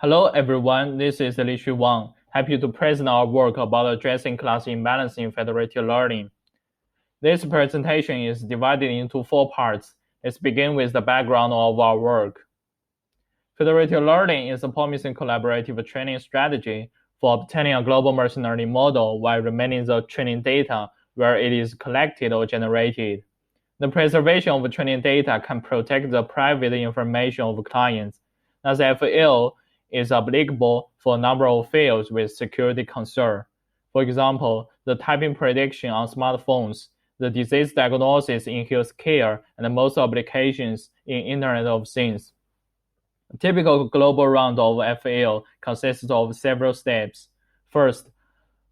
Hello everyone, this is Li Wang. Happy to present our work about addressing class imbalance in federated learning. This presentation is divided into 4 parts. Let's begin with the background of our work. Federated learning is a promising collaborative training strategy for obtaining a global machine learning model while remaining the training data where it is collected or generated. The preservation of training data can protect the private information of clients. Thus, FL is applicable for a number of fields with security concern. For example, the typing prediction on smartphones, the disease diagnosis in healthcare, and most applications in Internet of Things. A typical global round of FL consists of several steps. First,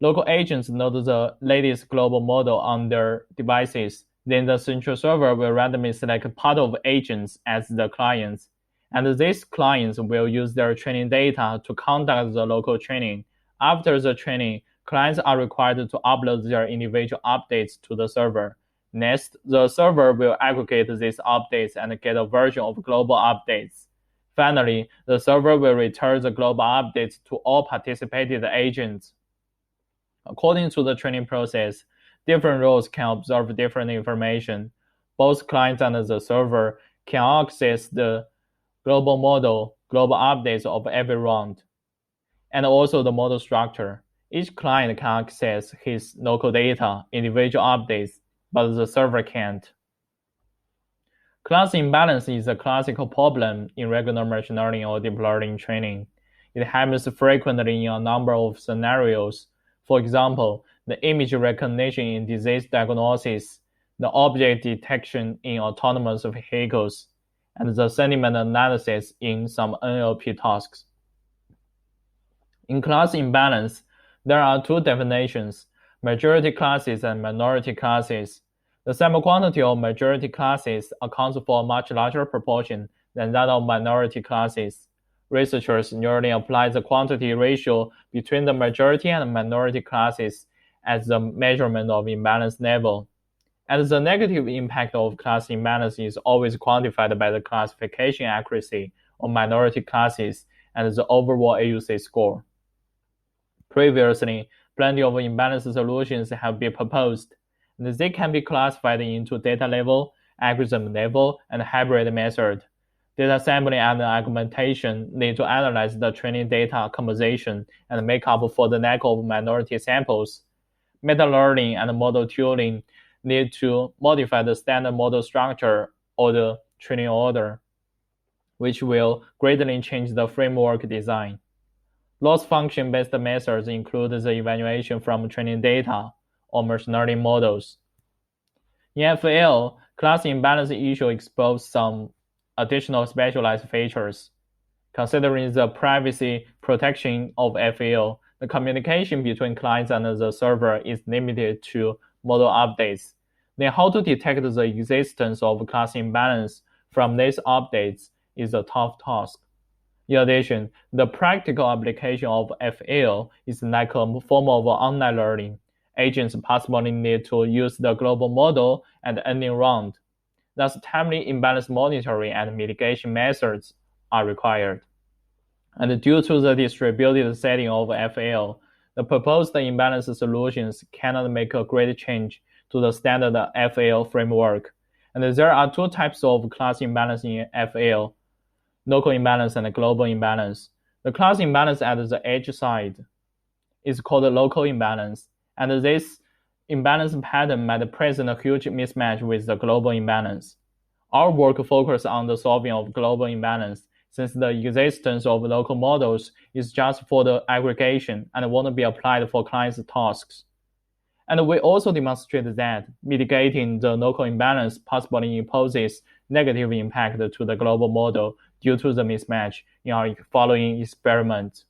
local agents load the latest global model on their devices. Then the central server will randomly select part of agents as the clients, and these clients will use their training data to conduct the local training. After the training, clients are required to upload their individual updates to the server. Next, the server will aggregate these updates and get a version of global updates. Finally, the server will return the global updates to all participated agents. According to the training process, different roles can observe different information. Both clients and the server can access the global model, global updates of every round, and also the model structure. Each client can access his local data, individual updates, but the server can't. Class imbalance is a classical problem in regular machine learning or deep learning training. It happens frequently in a number of scenarios. For example, the image recognition in disease diagnosis, the object detection in autonomous vehicles, and the sentiment analysis in some NLP tasks. In class imbalance, there are two definitions, majority classes and minority classes. The sample quantity of majority classes accounts for a much larger proportion than that of minority classes. Researchers usually apply the quantity ratio between the majority and minority classes as the measurement of imbalance level. And the negative impact of class imbalance is always quantified by the classification accuracy of minority classes and the overall AUC score. Previously, plenty of imbalance solutions have been proposed, and they can be classified into data level, algorithm level, and hybrid method. Data sampling and augmentation need to analyze the training data composition and make up for the lack of minority samples. Meta-learning and model tuning need to modify the standard model structure or the training order, which will greatly change the framework design. Loss function-based methods include the evaluation from training data or machine learning models. In FL, class imbalance issue expose some additional specialized features. Considering the privacy protection of FL, the communication between clients and the server is limited to model updates. Then how to detect the existence of class imbalance from these updates is a tough task. In addition, the practical application of FL is like a form of online learning. Agents possibly need to use the global model at the ending round. Thus, timely imbalance monitoring and mitigation methods are required. And due to the distributed setting of FL, the proposed imbalance solutions cannot make a great change to the standard FL framework. And there are two types of class imbalance in FL, local imbalance and global imbalance. The class imbalance at the edge side is called local imbalance, and this imbalance pattern might present a huge mismatch with the global imbalance. Our work focuses on the solving of global imbalance, since the existence of local models is just for the aggregation and won't be applied for clients' tasks. And we also demonstrate that mitigating the local imbalance possibly imposes negative impact to the global model due to the mismatch in our following experiments.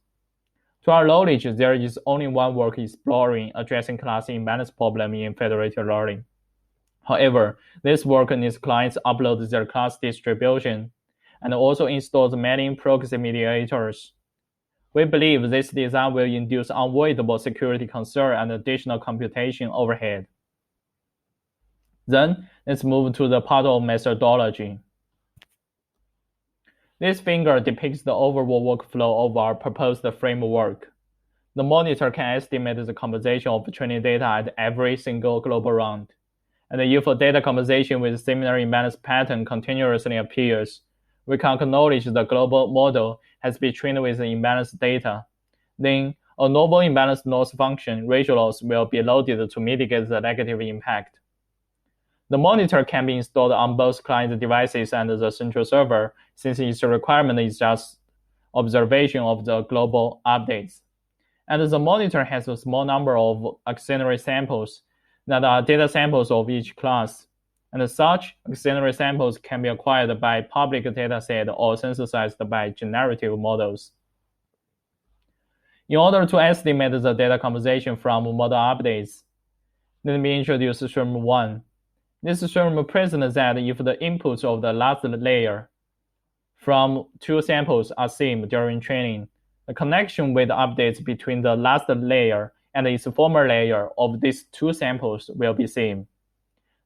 To our knowledge, there is only one work exploring addressing class imbalance problem in federated learning. However, this work needs clients upload their class distribution and also installs many proxy mediators. We believe this design will induce unavoidable security concern and additional computation overhead. Then, let's move to the part of methodology. This figure depicts the overall workflow of our proposed framework. The monitor can estimate the composition of training data at every single global round. And if a data composition with similar imbalance pattern continuously appears, we can acknowledge the global model has been trained with imbalanced data. Then, a novel imbalanced loss function, ratio loss, will be loaded to mitigate the negative impact. The monitor can be installed on both client devices and the central server, since its requirement is just observation of the global updates. And the monitor has a small number of auxiliary samples that are data samples of each class, and such auxiliary samples can be acquired by public dataset or synthesized by generative models. In order to estimate the data composition from model updates, let me introduce theorem 1. This theorem presents that if the inputs of the last layer from two samples are same during training, the connection with updates between the last layer and its former layer of these two samples will be same.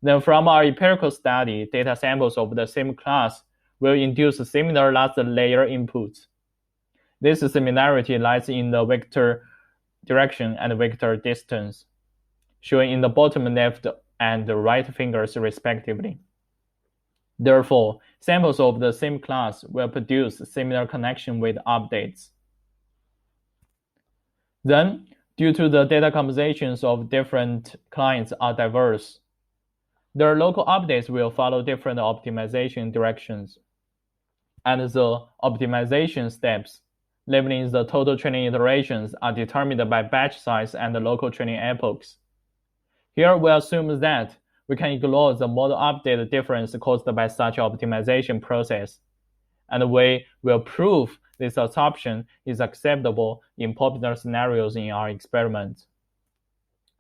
Then from our empirical study, data samples of the same class will induce similar last layer inputs. This similarity lies in the vector direction and vector distance, shown in the bottom left and right figures respectively. Therefore, samples of the same class will produce similar connection with updates. Then, due to the data compositions of different clients are diverse, their local updates will follow different optimization directions. And the optimization steps, labeling the total training iterations, are determined by batch size and the local training epochs. Here we assume that we can ignore the model update difference caused by such optimization process, and we will prove this assumption is acceptable in popular scenarios in our experiment.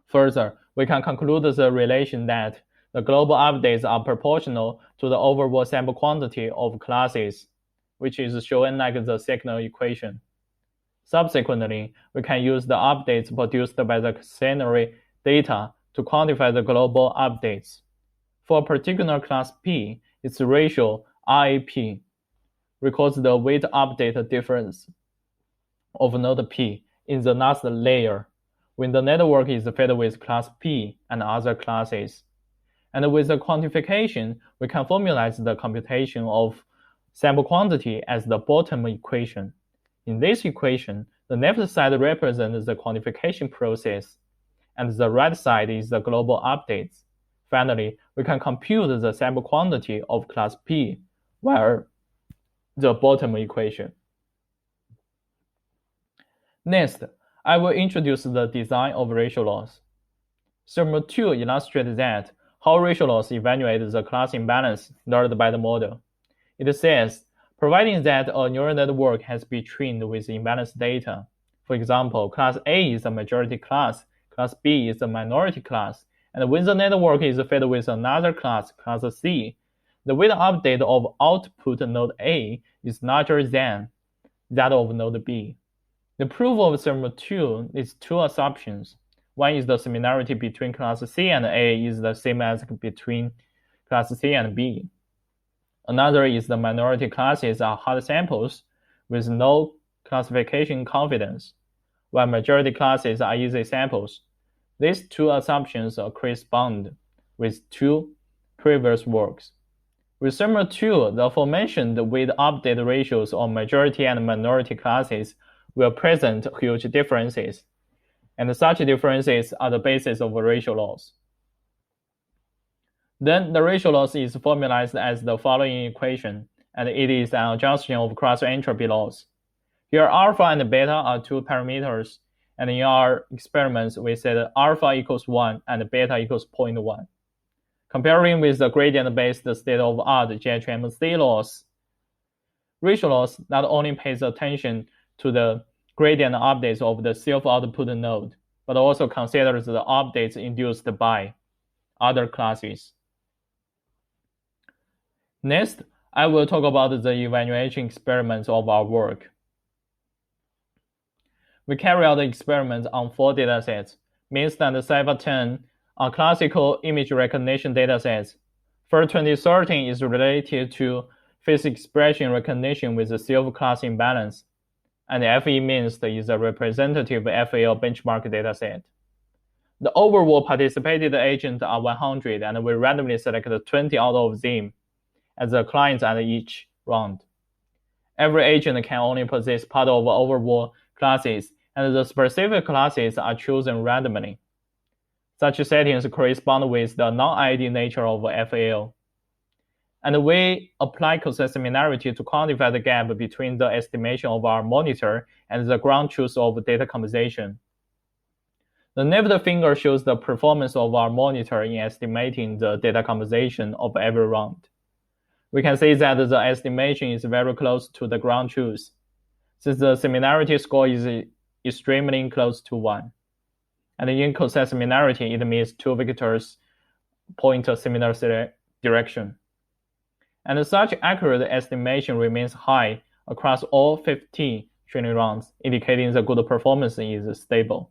Further, we can conclude the relation that the global updates are proportional to the overall sample quantity of classes, which is shown like the signal equation. Subsequently, we can use the updates produced by the scenario data to quantify the global updates. For a particular class P, its ratio Aaai records the weight update difference of node P in the last layer when the network is fed with class P and other classes. And with the quantification, we can formalize the computation of sample quantity as the bottom equation. In this equation, the left side represents the quantification process, and the right side is the global updates. Finally, we can compute the sample quantity of class P via the bottom equation. Next, I will introduce the design of ratio loss. Theorem 2 illustrates that how ratio loss evaluates the class imbalance learned by the model. It says, providing that a neural network has been trained with imbalanced data, for example, class A is a majority class, class B is a minority class, and when the network is fed with another class, class C, the weight update of output node A is larger than that of node B. The proof of theorem 2 is two assumptions. One is the similarity between class C and A is the same as between class C and B. Another is the minority classes are hard samples with no classification confidence, while majority classes are easy samples. These two assumptions correspond with two previous works. With theorem 2, the aforementioned weight update ratios of majority and minority classes will present huge differences, and such differences are the basis of ratio loss. Then the ratio loss is formalized as the following equation, and it is an adjustment of cross-entropy loss. Here alpha and beta are two parameters, and in our experiments we set alpha equals 1 and beta equals 0.1. Comparing with the gradient-based state-of-art GHMC loss, ratio loss not only pays attention to the gradient updates of the self-output node, but also considers the updates induced by other classes. Next, I will talk about the evaluation experiments of our work. We carry out experiments on 4 datasets. MINST and Cypher10 are classical image recognition datasets. FIR 2013 is related to face expression recognition with a self-class imbalance, and FE means is a representative FAO benchmark dataset. The overall participated agents are 100, and we randomly select 20 out of them as the clients at each round. Every agent can only possess part of overall classes, and the specific classes are chosen randomly. Such settings correspond with the non-ID nature of FAO. And we apply co-similarity to quantify the gap between the estimation of our monitor and the ground truth of data composition. The named finger shows the performance of our monitor in estimating the data composition of every round. We can see that the estimation is very close to the ground truth, since the similarity score is extremely close to 1. And in co-similarity, it means two vectors point a similar direction. And such accurate estimation remains high across all 15 training rounds, indicating the good performance is stable.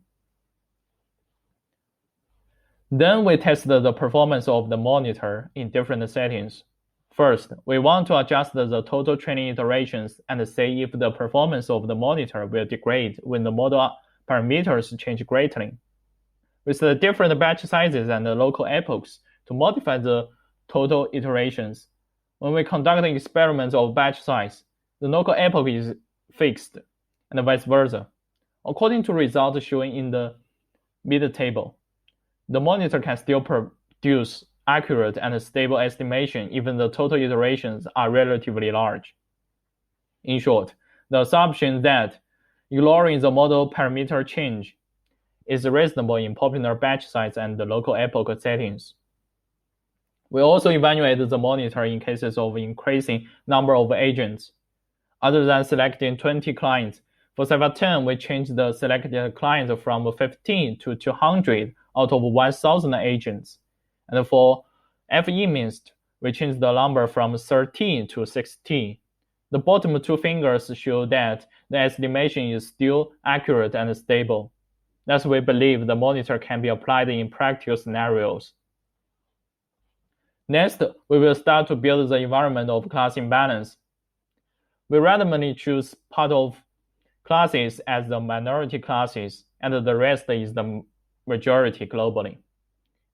Then we test the performance of the monitor in different settings. First, we want to adjust the total training iterations and see if the performance of the monitor will degrade when the model parameters change greatly. With the different batch sizes and the local epochs to modify the total iterations. When we conduct experiments of batch size, the local epoch is fixed, and vice versa. According to results shown in the mid-table, the monitor can still produce accurate and stable estimation even the total iterations are relatively large. In short, the assumption that ignoring the model parameter change is reasonable in popular batch size and the local epoch settings. We also evaluate the monitor in cases of increasing number of agents. Other than selecting 20 clients, for Cypher 10, we changed the selected clients from 15 to 200 out of 1,000 agents. And for FE minst, we changed the number from 13 to 16. The bottom two fingers show that the estimation is still accurate and stable. Thus, we believe the monitor can be applied in practical scenarios. Next, we will start to build the environment of class imbalance. We randomly choose part of classes as the minority classes, and the rest is the majority globally.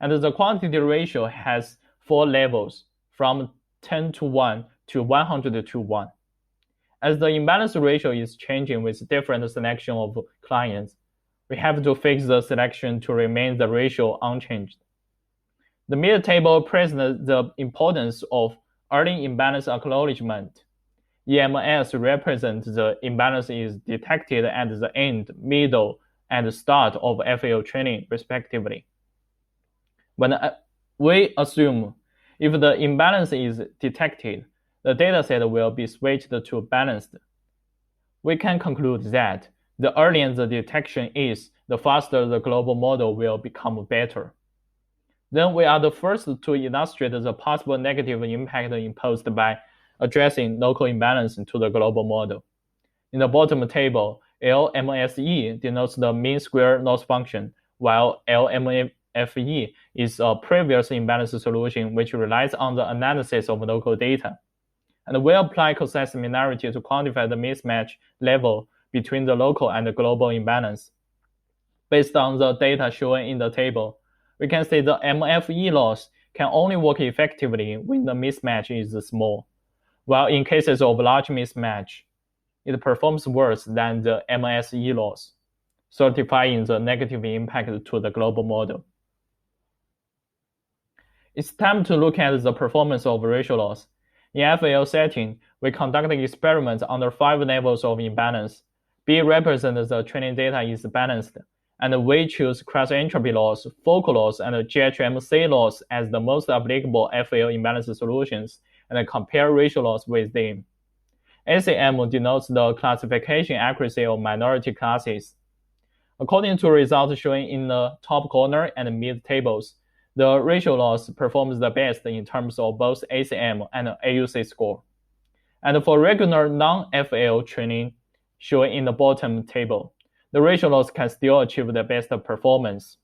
And the quantity ratio has 4 levels, from 10 to 1 to 100 to 1. As the imbalance ratio is changing with different selection of clients, we have to fix the selection to remain the ratio unchanged. The mid-table presents the importance of early imbalance acknowledgement. EMS represents the imbalance is detected at the end, middle, and start of FAO training, respectively. When we assume if the imbalance is detected, the dataset will be switched to balanced. We can conclude that the earlier the detection is, the faster the global model will become better. Then we are the first to illustrate the possible negative impact imposed by addressing local imbalance to the global model. In the bottom table, LMSE denotes the mean square loss function, while LMFE is a previous imbalance solution which relies on the analysis of local data. And we apply co-similarity to quantify the mismatch level between the local and the global imbalance. Based on the data shown in the table, we can say the MFE loss can only work effectively when the mismatch is small, while in cases of large mismatch, it performs worse than the MSE loss, certifying the negative impact to the global model. It's time to look at the performance of ratio loss. In FAO setting, we conduct experiments under 5 levels of imbalance. B represents the training data is balanced, and we choose cross-entropy loss, focal loss, and GHMC loss as the most applicable FAO imbalance solutions, and compare ratio loss with them. ACM denotes the classification accuracy of minority classes. According to results shown in the top corner and mid tables, the ratio loss performs the best in terms of both ACM and AUC score. And for regular non-FAO training shown in the bottom table, the ratio loss can still achieve the best performance.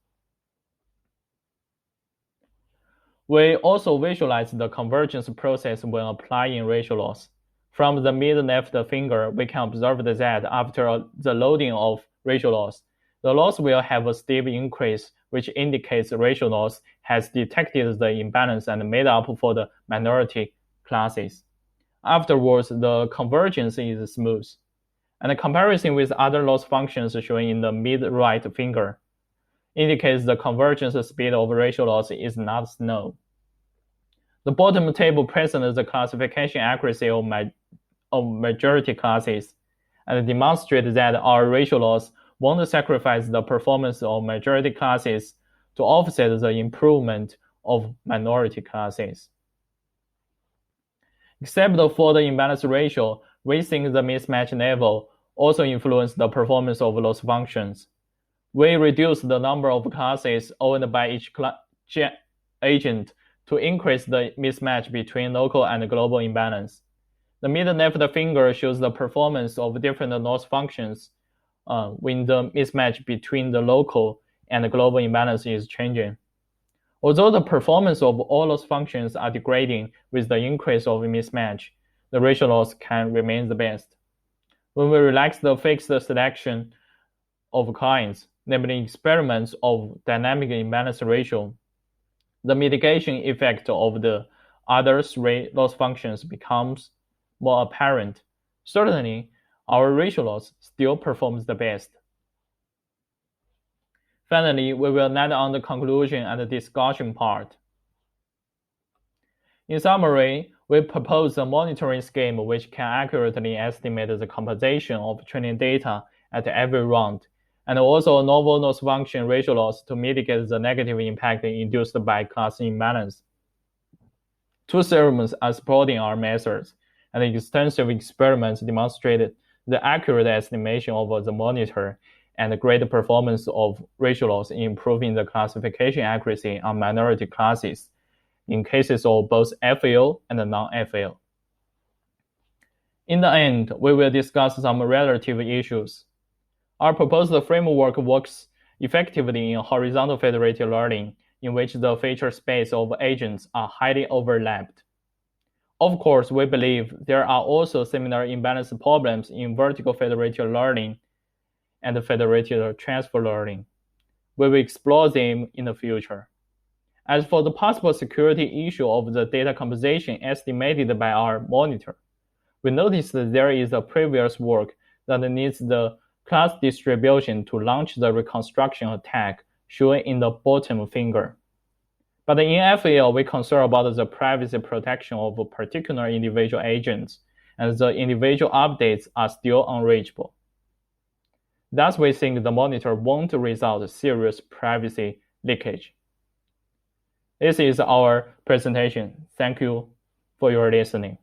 We also visualize the convergence process when applying ratio loss. From the mid-left finger, we can observe that after the loading of ratio loss, the loss will have a steep increase, which indicates ratio loss has detected the imbalance and made up for the minority classes. Afterwards, the convergence is smooth. And the comparison with other loss functions shown in the mid-right finger indicates the convergence speed of ratio loss is not known. The bottom table presents the classification accuracy of majority classes and demonstrates that our ratio loss won't sacrifice the performance of majority classes to offset the improvement of minority classes. Except for the imbalance ratio, we think the mismatch level also influences the performance of loss functions. We reduce the number of classes owned by each agent to increase the mismatch between local and global imbalance. The middle-left finger shows the performance of different loss functions when the mismatch between the local and global imbalance is changing. Although the performance of all loss functions are degrading with the increase of mismatch, the ratio loss can remain the best. When we relax the fixed selection of clients, namely experiments of dynamic imbalance ratio, the mitigation effect of the other three loss functions becomes more apparent. Certainly, our ratio loss still performs the best. Finally, we will land on the conclusion and the discussion part. In summary, we propose a monitoring scheme which can accurately estimate the composition of training data at every round, and also a novel loss function ratio loss to mitigate the negative impact induced by class imbalance. Two theorems are supporting our methods, and extensive experiments demonstrated the accurate estimation of the monitor and the great performance of ratio loss in improving the classification accuracy on minority classes in cases of both FAO and non-FAO. In the end, we will discuss some relative issues. Our proposed framework works effectively in horizontal federated learning, in which the feature space of agents are highly overlapped. Of course, we believe there are also similar imbalance problems in vertical federated learning and federated transfer learning. We will explore them in the future. As for the possible security issue of the data composition estimated by our monitor, we noticed that there is a previous work that needs the class distribution to launch the reconstruction attack shown in the bottom finger. But in FAL, we concern about the privacy protection of particular individual agents, and the individual updates are still unreachable. Thus, we think the monitor won't result in serious privacy leakage. This is our presentation. Thank you for your listening.